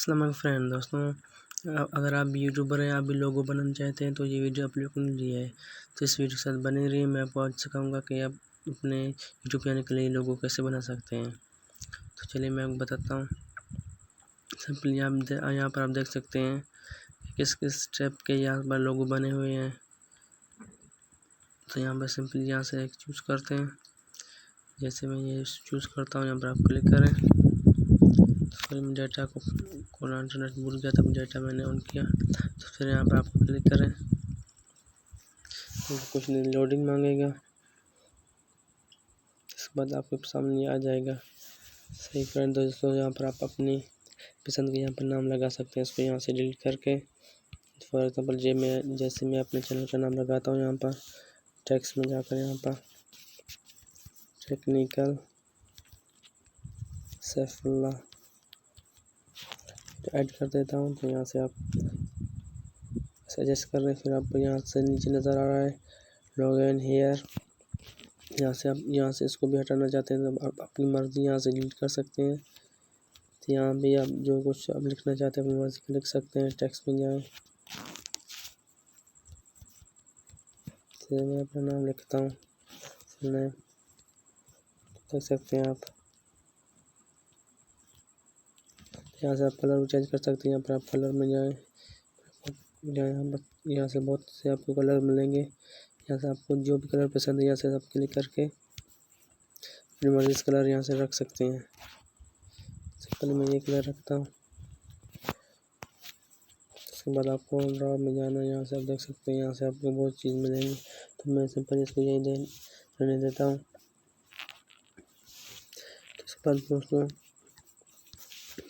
अस्सलाम फ्रेंड दोस्तों, अगर आप भी यूट्यूबर हैं, आप भी लोगो बनाना चाहते हैं तो ये वीडियो आप लोगों के लिए है। तो इस वीडियो के साथ बने रहिए। मैं आपको आज सिखाऊंगा कि आप अपने यूट्यूब चैनल के लिए लोगो कैसे बना सकते हैं। तो चलिए मैं आपको बताता हूँ। सिंपली यहाँ पर आप देख सकते हैं किस किस स्टेप के यहाँ पर लोगो बने हुए हैं। तो यहाँ पर सिंपली यहाँ से एक चूज़ करते हैं। जैसे मैं ये चूज़ करता हूँ, यहाँ पर आप क्लिक करें। फिर डेटा को इंटरनेट भूल गया था, डेटा मैंने ऑन किया। तो फिर यहाँ पर आपको क्लिक करें तो कुछ नहीं लोडिंग मांगेगा। इसके बाद आपके सामने आ जाएगा। सही फ्रेंड दोस्तों, यहाँ पर आप अपनी पसंद के यहाँ पर नाम लगा सकते हैं। इसको यहाँ से डिलीट करके फॉर एग्जाम्पल जैसे मैं अपने चैनल का नाम लगाता हूँ। यहाँ पर टेक्स्ट में जाकर यहाँ पर टेक्निकल सैफुल्लाह ऐड कर देता हूँ। तो यहाँ से आप सजेस्ट कर रहे हैं। फिर आपको यहाँ से नीचे नज़र आ रहा है लॉग इन हियर। यहाँ से आप इसको भी हटाना चाहते हैं तो आप अपनी मर्ज़ी यहाँ से डिलीट कर सकते हैं। तो यहाँ भी आप जो कुछ आप लिखना चाहते हैं अपनी मर्ज़ी का लिख सकते हैं। टेक्स्ट में जाएँ तो मैं अपना नाम लिखता हूँ, नेम देख सकते हैं आप। यहाँ से आप कलर भी चेंज कर सकते हैं। यहाँ पर आप कलर में जाएँ, यहाँ से बहुत से आपको कलर मिलेंगे। यहाँ से आपको जो भी कलर पसंद है यहाँ से आप क्लिक करके अपनी मर्ज़ी से कलर यहाँ से रख सकते हैं। सिंपल मैं ये कलर रखता हूँ। उसके बाद आपको ड्रॉ में जाना है। यहाँ से आप देख सकते हैं, यहाँ से आपको बहुत चीज़ मिलेंगी। तो मैं सिंपल इसको यही रहने देता हूँ। उसके बाद दोस्तों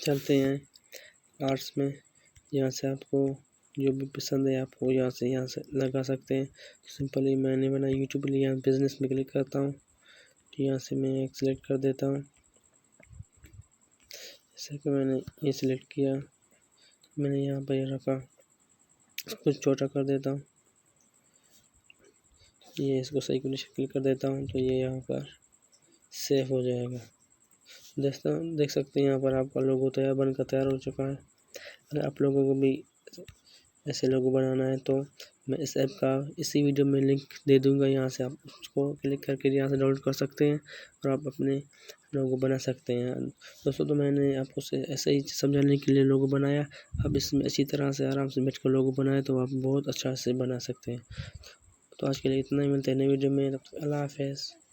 चलते हैं आर्ट्स में। यहाँ से आपको जो भी पसंद है आपको यहाँ से लगा सकते हैं। सिंपली मैंने बना यूट्यूब के लिए यहाँ बिज़नेस में क्लिक करता हूँ। तो यहाँ से मैं एक सिलेक्ट कर देता हूँ। जैसे कि मैंने ये सिलेक्ट किया, मैंने यहाँ पर ये रखा, इसको छोटा कर देता हूँ। ये इसको सही कंडीशन क्लिक कर देता हूँ तो ये यहाँ पर सेव हो जाएगा। देख सकते हैं यहाँ पर आपका लोगो बनकर तैयार हो चुका है। अगर आप लोगों को भी ऐसे लोगो बनाना है तो मैं इस ऐप का इसी वीडियो में लिंक दे दूंगा। यहाँ से आप उसको क्लिक करके यहाँ से डाउनलोड कर सकते हैं और आप अपने लोगो बना सकते हैं। दोस्तों तो मैंने आपको ऐसे ही समझाने के लिए लोगो बनाया। आप इसमें अच्छी तरह से आराम से बैठ कर लोगो बनाए तो आप बहुत अच्छा से बना सकते हैं। तो आज के लिए इतना ही, मिलते हैं नई वीडियो में। अल्लाह हाफ़िज़।